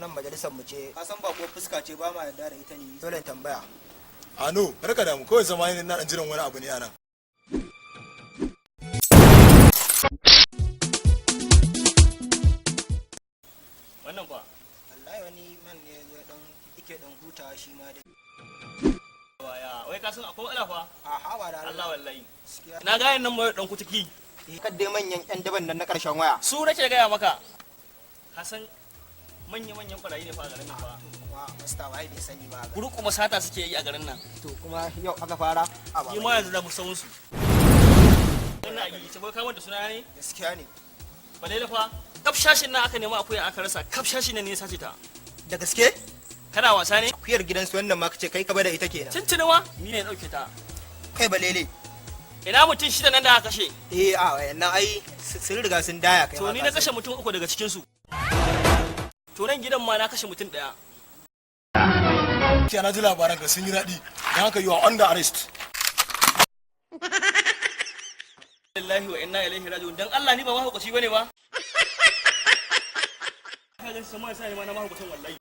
wannan majalisar mu ce ka san ba ko fuska ce ba ma yarda da ita ne dole in tambaya ano barka da mu kawai zama ne na dan jiran wani abu ne anan wannan fa wallahi wani man ne ya dan yake dan hutawa shi ma dai wai ka san akwai matsala fa a hawa da Allah wallahi na ga yan nan mai dan kutuki kadde manyan yan daban nan na karshen waya su nake gaya maka ka san manyan barayi ne fa a garin nan fa wa masta wai bai sani ba kuma sata suke yi a garin nan to kuma yau aka fara ni ma yanzu da musan su ina yi ce bai kamar da suna ne gaskiya ne balele fa kafshashin nan aka nema akuya aka rasa kafshashin nan ne sace ta da gaske kana wasa ne akuyar gidansu wannan ma kace kai ka bada ita kenan tuntuni ma ni ne dauke ta kai balele ina mutum shida nan da aka kashe a wayannan ai sun riga sun daya kai to ni na kashe mutum 3 daga cikin su to nan gidan ma na kashe mutum 1 kiya na ji labaran ka sun yi daɗi don haka you are under arrest lillahi wa inna ilaihi raji'un dan Allah ni ba mahaukaci bane ba ka ga sama sai ma na mahaukacin wallahi